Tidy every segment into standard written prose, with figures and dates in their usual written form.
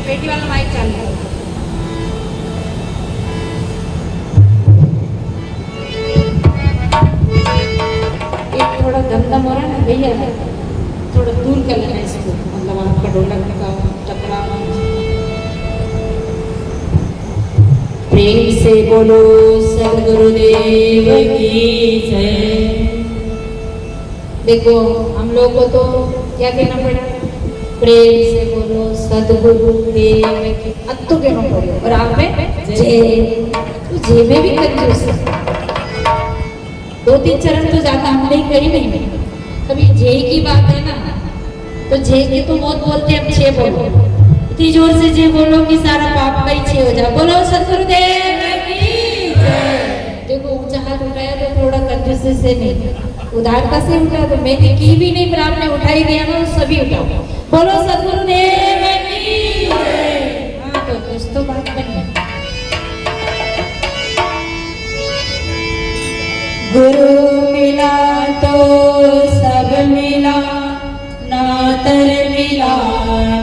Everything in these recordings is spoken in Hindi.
पेटी वाला माइक चालू है। एक थोड़ा दमदम हो रहा है ना भैया, थोड़ा दूर कर लेना इसको, मतलब आपका ढोलक का टकरा। प्रेम से बोलो सदगुरुदेव की जय। देखो हम लोग को तो क्या कहना पड़ा, प्रेम से बोलो सदगुरुदेव की, अत्तु कहना पड़े और आप में जय। तो जय में भी कंजूस, दो तीन चरण तो ज्यादा हमने करी नहीं। कभी जय की बात है ना, तो जय की तो बहुत बोलते हैं, अब छह बोलो, इतनी जोर से जय बोलो कि सारा पाप का ही छह हो जाए। बोलो सदगुरुदेव की जय। देखो ऊंचा हाथ उठाया तो थोड़ा कंजूस से नहीं, उदारता से उठा, तो मैंने की भी नहीं पर आपने उठाई दिया ना, तो सभी उठाओ। बोलो सदगुरुदेव की जय। हाँ तो कुछ तो बात बनी। गुरु मिला तो सब मिला, ना तर मिला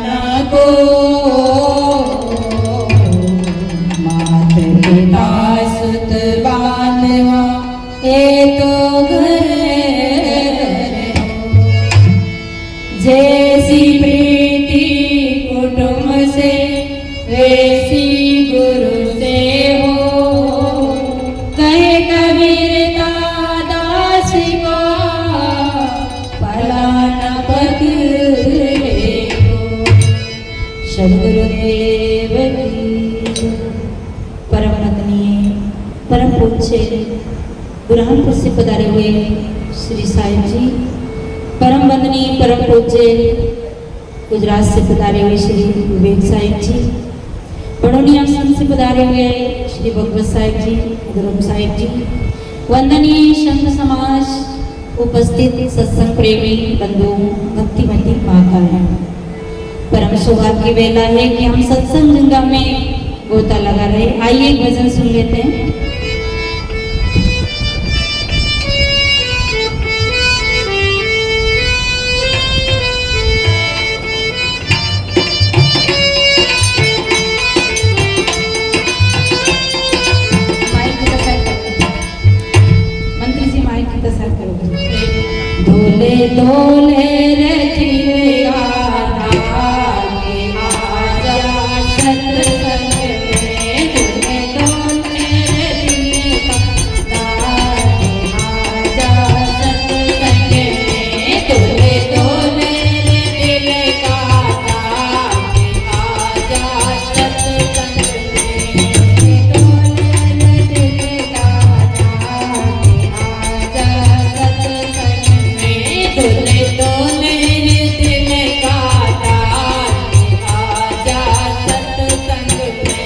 ना को। मात पिता सुत बांधवा ये तो घर हो। जैसी प्रीति कुटुंब से वैसी गुरु से हो। कहे कबीर दास को पलाना पकड़े हो। सदगुरुदेव की परम वंदनीय परम पूज्य बुरहानपुर से पधारे हुए श्री साहिब जी, परम वंदनीय परम पूज्य गुजरात से पधारे हुए श्री विवेक साहिब जी, बड़ोनी आश्रम से पधारे हुए श्री भगवत साहिब जी, धर्म साहिब जी, वंदनीय संत समाज, उपस्थित सत्संग प्रेमी बंधु भक्तिमती माता है। परम सौभाग्य की वेला है कि हम सत्संग गंगा में गोता लगा रहे। आइए एक भजन सुन लेते हैं। धोले धोले रे चिड़िया के आजा सत्संग में। धोले धोले रे चिड़िया के आजा सत्संग में। धोले धोले रे चिड़िया के आजा सत्संग में। धोले रे चिड़िया के आजा सत्संग में। धोले धोले रे दिल का आजा सत्संग में।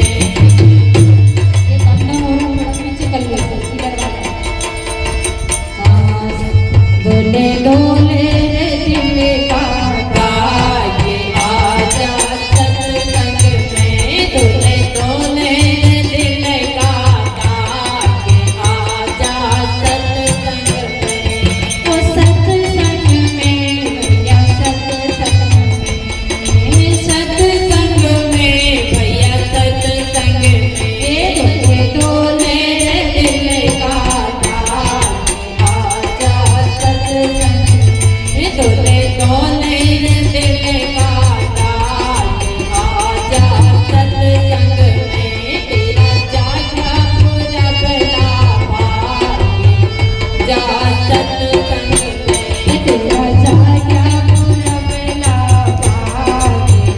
ये सामने हो रहा है, पीछे कर लो इधर। धोले धोले रे दिल का आजा सत्संग में। धोले धोले रे दिल का आजा सत्संग में। ओ सत्संग में भैया सत्संग में। सत्संग में भैया सत्संग में। धोले धोले रे दिल का आजा सत्संग में। धोले धोले रे दिल का आजा सत्संग में। तेरा जागा पूरा भला भाग्य जा सत्संग में। तेरा जागा पूरा भला भाग्य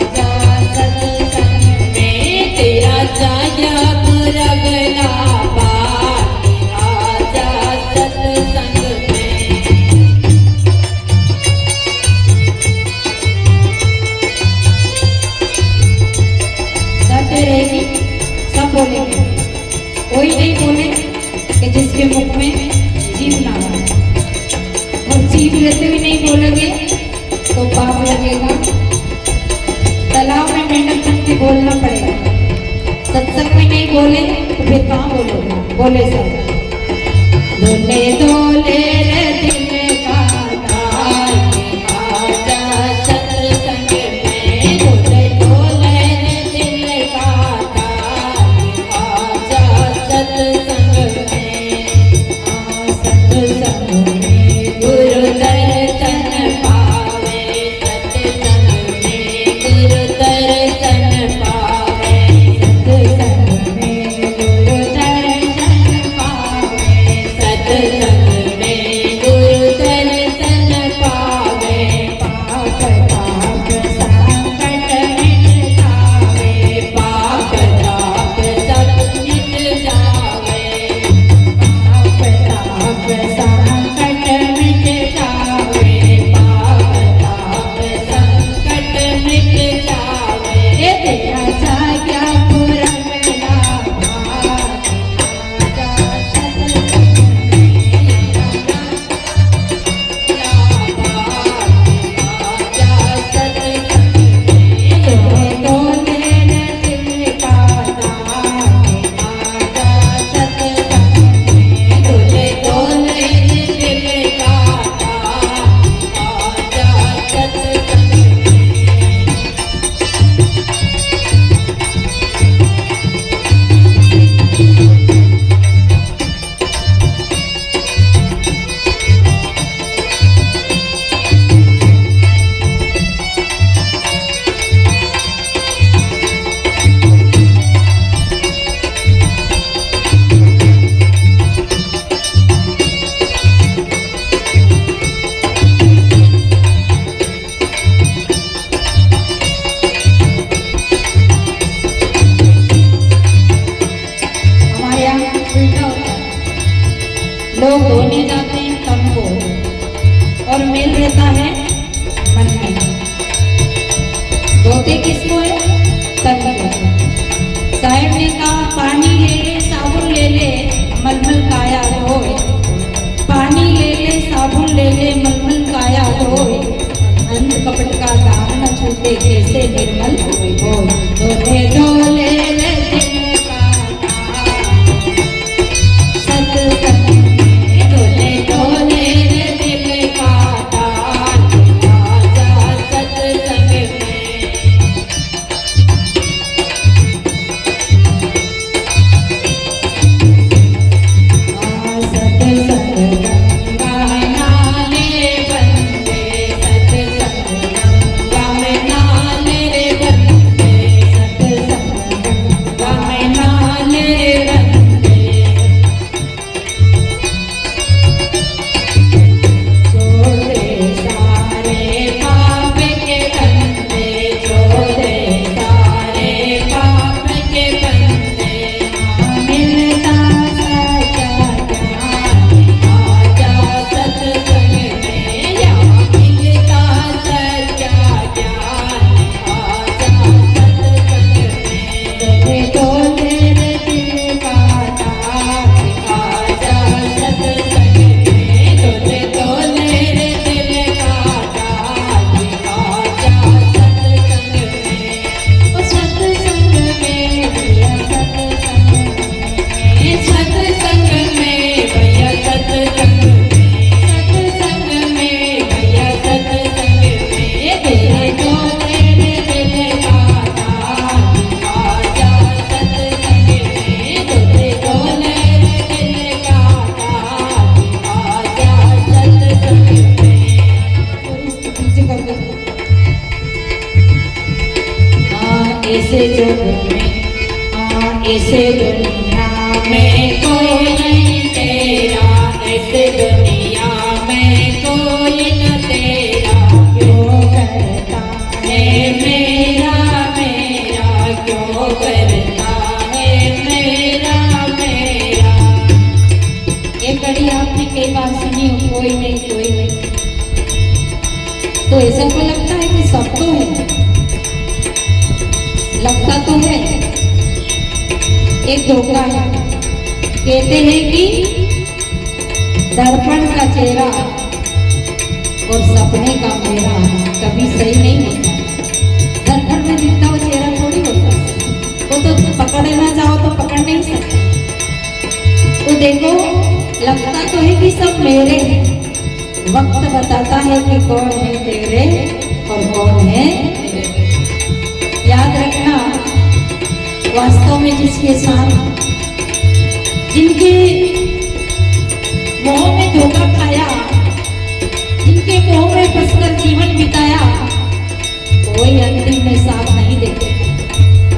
आजा सत्संग में। तेरा जागा पूरा भला भाग्य आजा सत्संग में। सब रहेगी, सब बोलेंगे, कोई नहीं बोले कि जिसके मुख में जीभ ना हो। और जीभ लेते भी नहीं बोलेंगे तो पाप लगेगा। तालाब में मेंढक बन के बोलना पड़ेगा। सत्संग में नहीं बोले तो फिर कहाँ बोलोगे? बोले सब। धोले धोले रे दिल का आजा सत्संग में। धोले धोले धोते किसको है? तन को। साहेब ने कहा पानी ले ले साबुन ले ले मलमल काया धोए, पानी ले ले साबुन ले ले मलमल काया धोए, अंध कपट का दाग न छूटे कैसे निर्मल होए। धोले धोले रे दिल का सत्संग में, धोले धोले रे दिल का आजा सत्संग में। सत्संग गंगा नाले बंदे, सत्संग गंगा में नाले बंदे, सत्संग गंगा में नाले बंदे। छोड़ दे सारे पाप के बंदे, छोड़ दे सारे पाप के बंदे, मिलता सच्चा ज्ञान आजा सत्संग में, यहाँ मिलता सच्चा ज्ञान आजा सत्संग में। धोले धोले रे दिल का ताज आजा सत्संग में, धोले धोले रे दिल का ताज आजा सत्संग में। ओ सत्संग में भैया सत्संग में, सत्संग में भैया सत्संग में, सत्संग में भैया सत्संग में। धोले धोले रे दिल का ताज आजा सत्संग में, धोले धोले रे दिल का ताज आजा सत्संग में। पीछे कर दो। ऐसे जग में ऐसे दुनिया में कोई नहीं तेरा, ऐसे दुनिया में कोई न तेरा, क्यों करता है मेरा मेरा, क्यों करता है मेरा मेरा। ये कड़ी आपने कई बार सुनी हो, कोई नहीं कोई नहीं, तो ऐसा को लगता है कि सब तो है, लगता तो है। एक धोखा है, कहते हैं कि दर्पण का चेहरा और सपने का मेरा कभी सही नहीं होता। दर्पण में दिखता हुआ चेहरा थोड़ी होता, वो तो पकड़े ना जाओ तो पकड़ नहीं सकते। तो देखो लगता तो है कि सब मेरे हैं, वक्त बताता है कि कौन है तेरे और कौन है मेरे। याद रखना, वास्तव में जिसके साथ जिनके मोह में धोखा खाया, जिनके मोह में फंसकर जीवन बिताया, कोई अंतिम में साथ नहीं देते।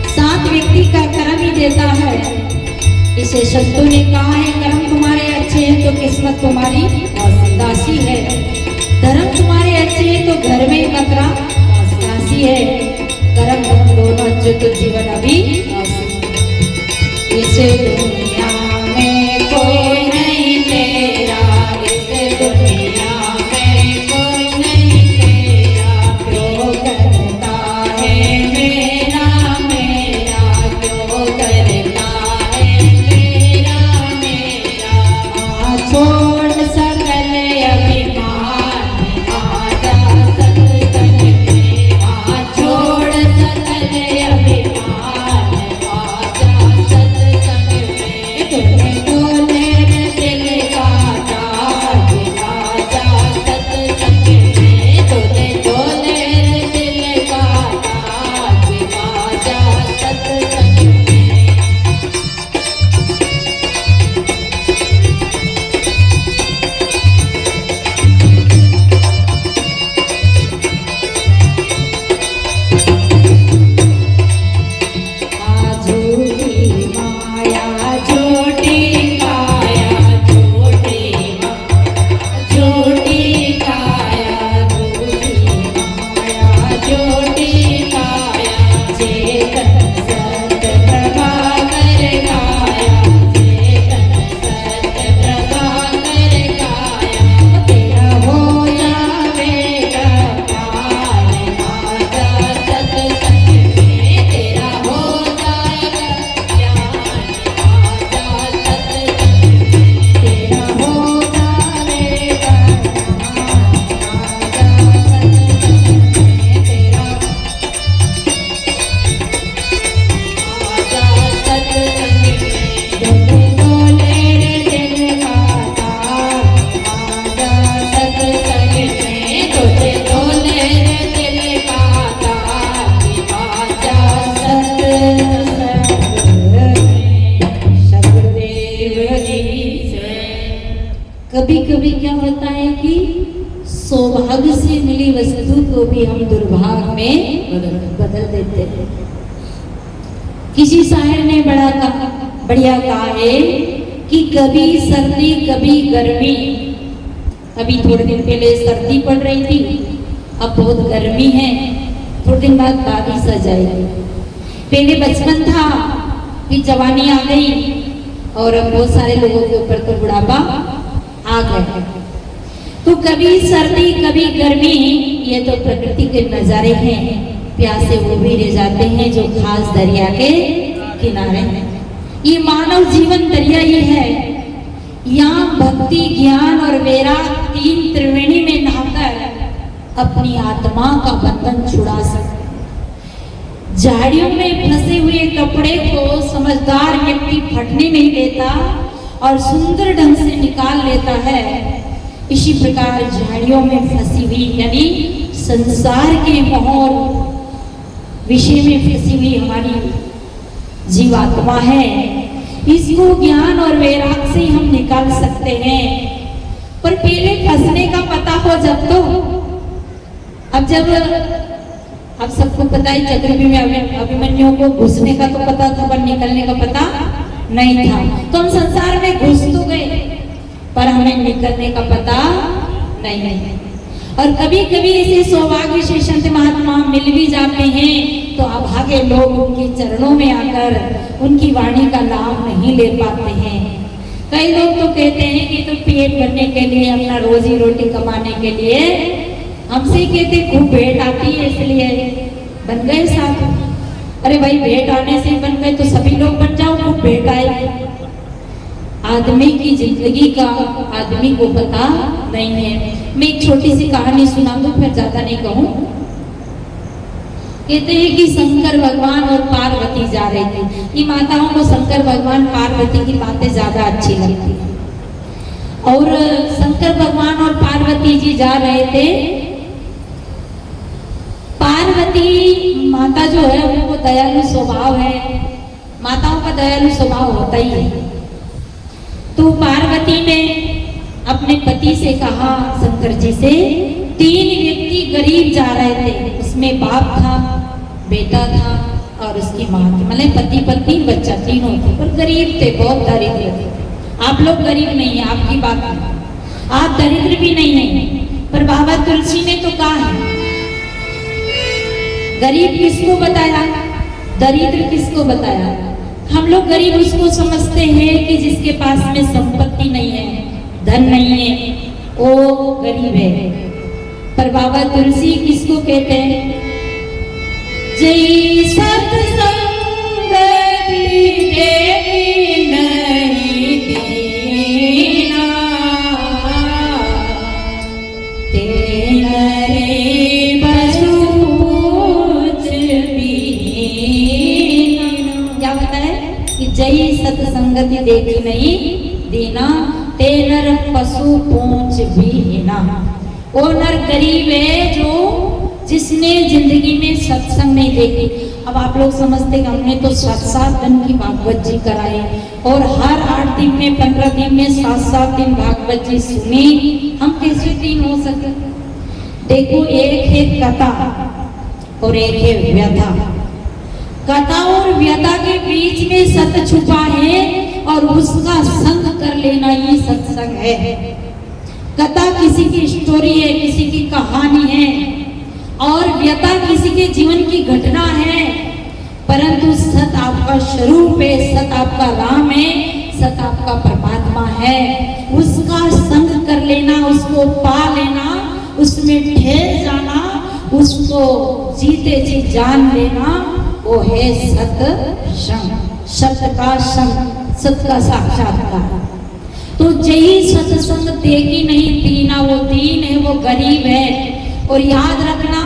साथ व्यक्ति का कर्म ही देता है। इसे संतों ने कहा है, कर्म तुम्हारे अच्छे हैं तो किस्मत तुम्हारी दासी है, धर्म तुम्हारे अच्छे हैं तो घर में खतरा दासी है। कर्म धर्म दोनों अच्छे तो जीवन अभी इस दुनिया में कोई नहीं तेरा, इस दुनिया में कोई नहीं तेरा, क्यों करता है मेरा मेरा, क्यों करता है मेरा मेरा। छोड़ सकल अभिमान आजा सत्संग में, छोड़ सकल अभिमान आजा सत्संग में। धोले धोले रे दिल का ताज आजा सत्संग में, धोले धोले रे दिल का ताज आजा सत्संग में। झूठी माया झूठी काया, झूठी झूठी काया, झूठी माया झूठी काया। चेतन सत्य प्रभाकर काया, चेतन सत्य प्रभाकर काया। तेरा हो जावेगा प्यार आजा सत्संग सौभाग्य से मिली वस्तु को भी हम दुर्भाग्य में बदल देते हैं। किसी शायर ने बढ़िया कहा है कि कभी सर्दी कभी गर्मी। अभी थोड़े दिन पहले सर्दी पड़ रही थी, अब बहुत गर्मी है, थोड़े दिन बाद बारिश आ जाएगी। पहले बचपन था, फिर जवानी आ गई और अब बहुत सारे लोगों के ऊपर तो बुढ़ापा आ गया। तो कभी सर्दी कभी गर्मी, ये तो प्रकृति के नजारे हैं। प्यासे वो भी रह जाते हैं जो खास दरिया के किनारे हैं। ये मानव जीवन दरिया ही है। यहाँ भक्ति ज्ञान और वैराग तीन त्रिवेणी में नहाकर अपनी आत्मा का बंधन छुड़ा सकते। झाड़ियों में फंसे हुए कपड़े को समझदार व्यक्ति फटने नहीं देता और सुंदर ढंग से निकाल लेता है। इसी प्रकार झाड़ियों में फंसी हुई यानी संसार के मोह विषय में फंसी हुई हमारी जीवात्मा है। इसको ज्ञान और वैराग से हम निकाल सकते हैं। पर पहले फंसने का पता हो जब तो। अब सबको पता है चक्रव्यूह में अभिमन्यु को घुसने का तो पता था पर निकलने का पता नहीं था। तो हम संसार में घुस तो गए पर हमें निकलने का पता नहीं। और कभी कभी ऐसे सौभाग्य से संत महात्मा मिल भी जाते हैं तो अभागे लोग उनके चरणों में आकर उनकी वाणी का लाभ नहीं ले पाते हैं। कई लोग तो कहते हैं कि तो पेट भरने के लिए, अपना रोजी रोटी कमाने के लिए हमसे कहते खूब भेंट आती है इसलिए बन गए साथ। अरे भाई भेंट आने से बन गए तो सभी लोग बन जाओ, खूब भेंट आएगी। आदमी की जिंदगी का आदमी को पता नहीं है। मैं एक छोटी सी कहानी सुना दूं, फिर ज्यादा नहीं कहूं। कहते हैं कि शंकर भगवान और पार्वती जा रहे थे। ये माताओं को शंकर भगवान पार्वती की बातें ज्यादा अच्छी लगती है। और शंकर भगवान और पार्वती जी जा रहे थे। पार्वती माता जो है वो दयालु स्वभाव है, माताओं का दयालु स्वभाव होता ही है। तो पार्वती ने अपने पति से कहा, शंकर जी से, 3 व्यक्ति गरीब जा रहे थे। उसमें बाप था, बेटा था और उसकी माँ थी। मतलब पति पत्नी बच्चा तीनों थे, पर गरीब थे, बहुत दरिद्र थे। आप लोग गरीब नहीं है, आपकी बात नहीं, आप दरिद्र भी नहीं है। पर बाबा तुलसी ने तो कहा है, गरीब किसको बताया, दरिद्र किसको बताया। हम लोग गरीब उसको समझते हैं कि जिसके पास में संपत्ति नहीं है, धन नहीं है, वो गरीब है। पर बाबा तुलसी किसको कहते हैं, जय सत्संग नहीं देना तेरे बसु क्या बता है कि जय सत्संगति देखी नहीं देना ते नर पशु पूछ भी ना। वो नर गरीब है जो जिसने जिंदगी में सत्संग नहीं देखी। अब आप लोग समझते हैं हमने तो 7-7 दिन की भागवत जी कराई और हर 8 दिन में 15 दिन में 7-7 दिन भागवत जी सुनी। हम कैसे दिन हो सके। देखो, एक है कथा और एक है व्यथा। कथा और व्यथा के बीच में सत्य छुपा है और उसका संग कर लेना ही सत्संग है। कथा किसी की स्टोरी है, किसी की कहानी है और व्यथा किसी के जीवन की घटना है। परंतु सत आपका स्वरूप है, सत आपका राम है, सत आपका परमात्मा है। उसका संग कर लेना, उसको पा लेना, उसमें ठहर जाना, उसको जीते जी जान लेना, वो है सत्संग, सत्य का संग, सत्य का साक्षात्कार। तो जय सत्संग देखी नहीं दीना, वो दीन है, वो गरीब है। और याद रखना,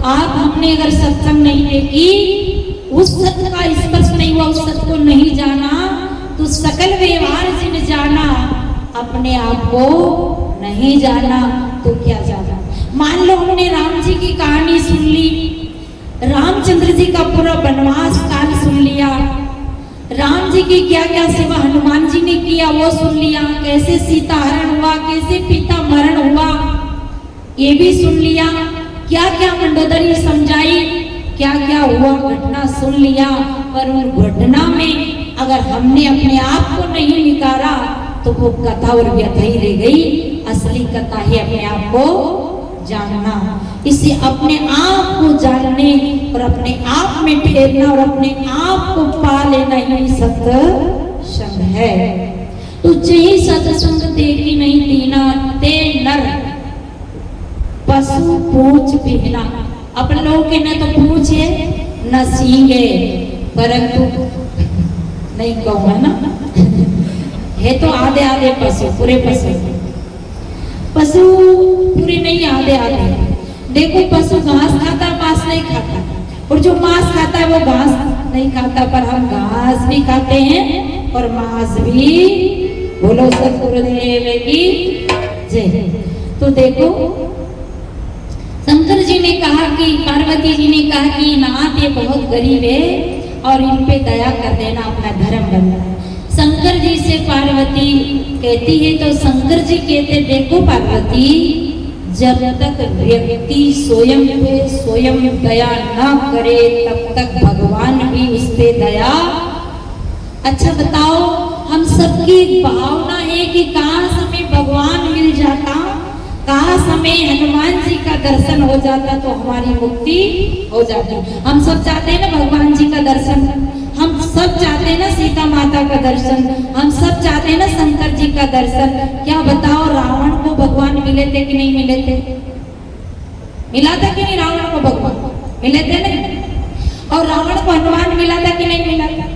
आप हमने अगर सत्संग नहीं देखी, उस सत्य का स्पर्श नहीं हुआ, उस सत्य को नहीं जाना, तो सकल व्यवहार जिन जाना, अपने आप को नहीं जाना तो क्या जाना। मान लो हमने राम जी की कहानी सुन ली, रामचंद्र जी का पूरा वनवास काल सुन लिया, राम जी की क्या क्या सेवा हनुमान जी ने किया वो सुन लिया, कैसे सीता हरण हुआ, कैसे पिता मरण हुआ, ये भी सुन लिया, क्या क्या मंडोदरी समझाई, क्या क्या हुआ घटना सुन लिया, पर उन घटना में अगर हमने अपने आप को नहीं निकारा तो वो कथा और व्यथा ही रह गई। असली कथा है अपने आप को जानना। इसे अपने आप को जानने और अपने आप में ठहरना और अपने आप को पा लेना ही सत्संग है। तुझे ही सत्संग देखी नहीं दीना, ते नर पशु पूछ बिहना। अपन लोग के न तो पूछ है न सींग है, परंतु नहीं कहूँ है ना है तो आधे आधे पशु, पूरे पशु पूरे नहीं, आधे आधे। देखो पशु घास खाता, मांस नहीं खाता, और जो मांस खाता है वो घास नहीं खाता, पर हम घास भी खाते हैं और मांस भी। बोलो सतगुरुदेव की जय। तो देखो शंकर जी ने कहा कि पार्वती जी ने कहा कि नाथ ये बहुत गरीब है और इन पे दया कर देना, अपना धर्म बनना। शंकर जी से पार्वती कहती है तो शंकर जी कहते देखो पार्वती, जब तक व्यक्ति स्वयं पे स्वयं दया न करे तब तक भगवान भी उस पे दया। अच्छा बताओ, हम सबकी भावना है कि काश हमें भगवान मिल जाता, काश हमें हनुमान जी का दर्शन हो जाता तो हमारी मुक्ति हो जाती। हम सब चाहते हैं ना भगवान जी का दर्शन, हम सब चाहते हैं ना सीता माता का दर्शन, हम सब चाहते हैं ना शंकर जी का दर्शन। क्या बताओ रावण को भगवान मिले थे कि नहीं मिले थे? मिला था कि नहीं रावण को भगवान? मिले थे नहीं? और रावण को हनुमान मिला था कि नहीं मिला था?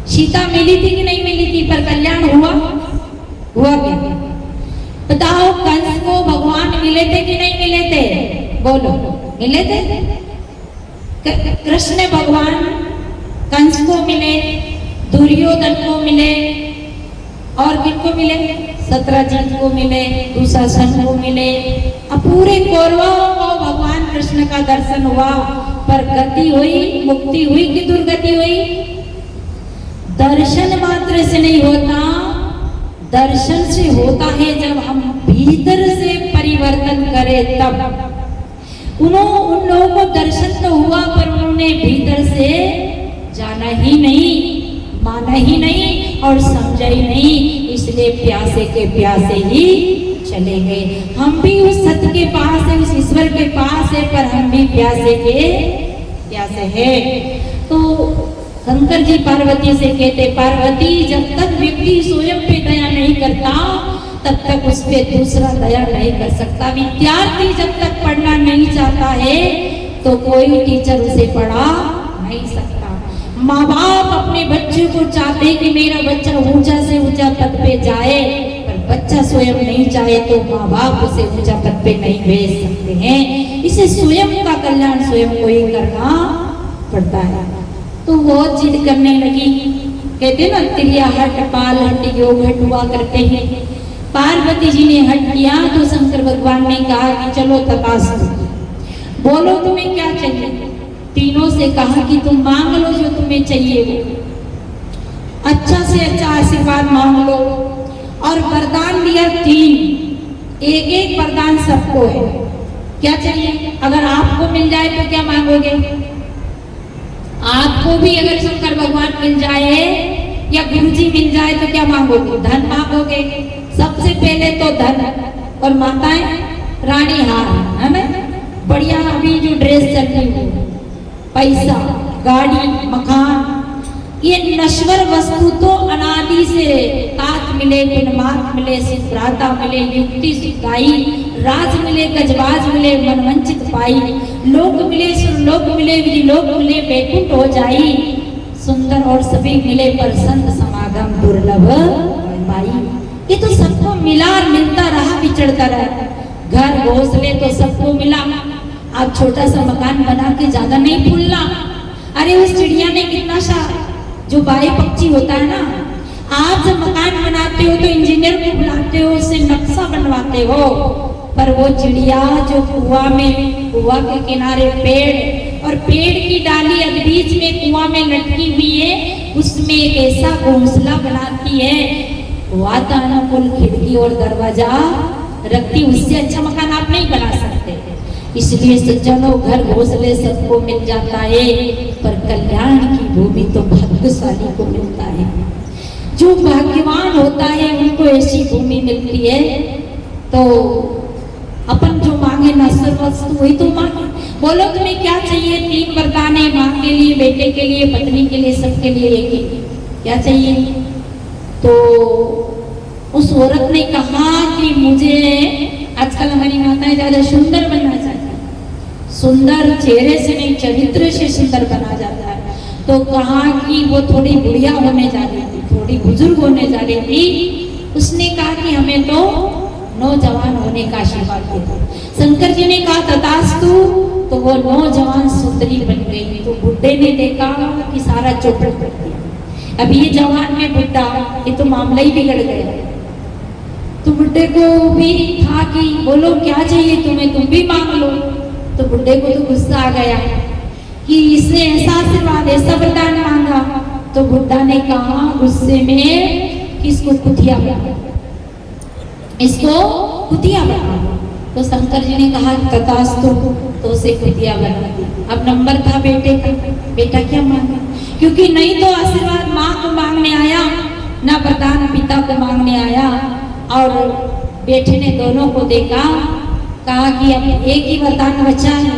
सीता मिली थी कि नहीं मिली थी? पर कल्याण हुआ? हुआ क्या? बताओ कंस को भगवान मिले थे कि नहीं मिले थे? बोलो, मिले थे? कृष्ण भगवान कंस को मिले, दुर्योधन को मिले, और किनको मिले? सत्यजीत को मिले, दुशासन को मिले। अब पूरे कौरवों को भगवान कृष्ण का दर्शन हुआ, पर गति हुई, मुक्ति हुई कि दुर्गति हुई? दर्शन मात्र से नहीं होता, दर्शन से होता है जब हम भीतर से परिवर्तन करें तब। उन लोगों को दर्शन तो हुआ पर उन्होंने भीतर से जाना ही नहीं, माना ही नहीं और समझा ही नहीं, इसलिए प्यासे के प्यासे ही चले गए। हम भी उस सत्य के पास है, उस ईश्वर के पास है, पर हम भी प्यासे के प्यासे हैं। तो शंकर जी पार्वती से कहते पार्वती जब तक व्यक्ति स्वयं पे दया नहीं करता तब तक उस पे दूसरा दया नहीं कर सकता। विद्यार्थी जब तक पढ़ना नहीं चाहता है तो कोई टीचर उसे पढ़ा नहीं सकता। माँ बाप अपने बच्चे को चाहते कि मेरा बच्चा ऊंचा से ऊंचा पद पे जाए, पर बच्चा स्वयं नहीं चाहे तो माँ बाप उसे ऊंचा पद पे नहीं भेज सकते हैं। इसे स्वयं का कल्याण स्वयं को ही करना पड़ता है। तो वो जिद करने लगी, कहते ना त्रिया हट पाल हट योग हट हुआ करते हैं। पार्वती जी ने हट किया तो शंकर भगवान ने कहा कि चलो तकाश बोलो तुम्हें क्या चाहिए। तीनों से कहा कि तुम मांग लो जो तुम्हें चाहिए वो, अच्छा से अच्छा आशीर्वाद मांग लो। और वरदान दिया 3, एक एक वरदान सबको है। क्या चाहिए? अगर आपको मिल जाए तो क्या मांगोगे? आपको भी अगर शंकर भगवान मिल जाए या गुरुजी मिल जाए तो क्या मांगोगे? धन मांगोगे, सबसे पहले तो धन। और माताएं रानी हार, है ना, बढ़िया अभी जो ड्रेस चल रही है, पैसा, गाड़ी, मकान, ये नश्वर वस्तु तो अनादि से तात मिले, गुणमात मिले, सिद्धाता मिले, युक्ति सिद्धाई, राज मिले, गजबाज मिले, मनवंचित पाई, लोक मिले, सुरलोक मिले, विधिलोक मिले, बैकुंठ हो जाई, सुंदर और सभी मिले, पर संत समागम दुर्लभ पाई। ये तो सबको मिला और मिलता रहा, बिछड़ता रहा। घर घोंसले तो सबको मिला, आप छोटा सा मकान बना के ज्यादा नहीं फूलना। अरे उस चिड़िया ने कितना सा जो बाई पक्षी होता है ना, आप जब मकान बनाते हो तो इंजीनियर को बुलाते हो, उससे नक्शा बनवाते हो, पर वो चिड़िया जो कुआं के किनारे पेड़ और पेड़ की डाली बीच में कुआं में लटकी हुई है, उसमें एक ऐसा घोंसला बनाती है, वातानुकूल खिड़की और दरवाजा रखती। उससे अच्छा मकान आप नहीं नहीं बना सकते। इसलिए सज्जनों, घर घोंसले सबको मिल जाता है, पर कल्याण की भूमि तो भाग्यशाली को मिलता है। जो भाग्यवान होता है उनको ऐसी भूमि मिलती है। तो अपन जो मांगे ना सर्वस्तु वही तो मांगे। बोलो तुम्हें क्या चाहिए? 3 वरदान है, माँ के लिए, बेटे के लिए, पत्नी के लिए, सबके लिए एक ही। क्या चाहिए? तो उस औरत ने कहा कि मुझे, आजकल हमारी माताएं ज्यादा सुंदर बनना चाहती है, सुंदर चेहरे से नहीं चरित्र से सुंदर बना जाता है। तो कहा कि वो थोड़ी बुढ़िया होने जा रही थी, थोड़ी बुजुर्ग होने जा रही थी। उसने कहा कि हमें तो नौजवान होने का आशीर्वाद दे दो। शंकर जी ने कहा तथास्तु। तो वो नौजवान सुंदरी बन गई। तो बुड्ढे ने देखा कि सारा चौपट कर दिया। अब ये जवान में बुड्ढा, ये तो मामला ही बिगड़ गया। तो बुड्ढे को भी था कि बोलो क्या चाहिए तुम्हें, तुम भी मांग लो। तो बुड्ढे को तो गुस्सा आ गया कि इसने ऐसा आशीर्वाद, ऐसा वरदान मांगा। तो बुड्ढा ने कहा गुस्से में कि इसको कुतिया बना, इसको कुतिया बना। तो शंकर जी ने कहा तथास्तु। तो उसे कुतिया बना दी। अब नंबर था बेटे का। बेटा क्या मांगा? क्योंकि नहीं तो आशीर्वाद माँ को मांगने आया, ना वरदान पिता को मांगने आया। और बेटे ने दोनों को देखा, कहा कि अब एक ही वरदान बचा है।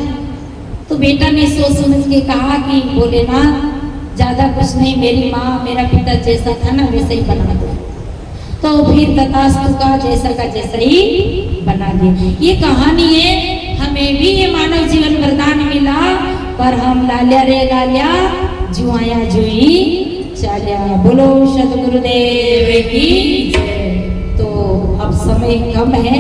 तो बेटा ने सोच समझ के कहा कि भोलेनाथ ज्यादा कुछ नहीं, मेरी माँ मेरा पिता जैसा था ना वैसा ही बना दो। तो फिर तथास्तु का जैसा ही बना दिया। ये कहानी है, हमें भी ये मानव जीवन वरदान मिला, पर हम लाल्या रे लाल्या, जुआया जुई चाल्या। बोलो सदगुरुदेव की जय। तो अब समय कम है।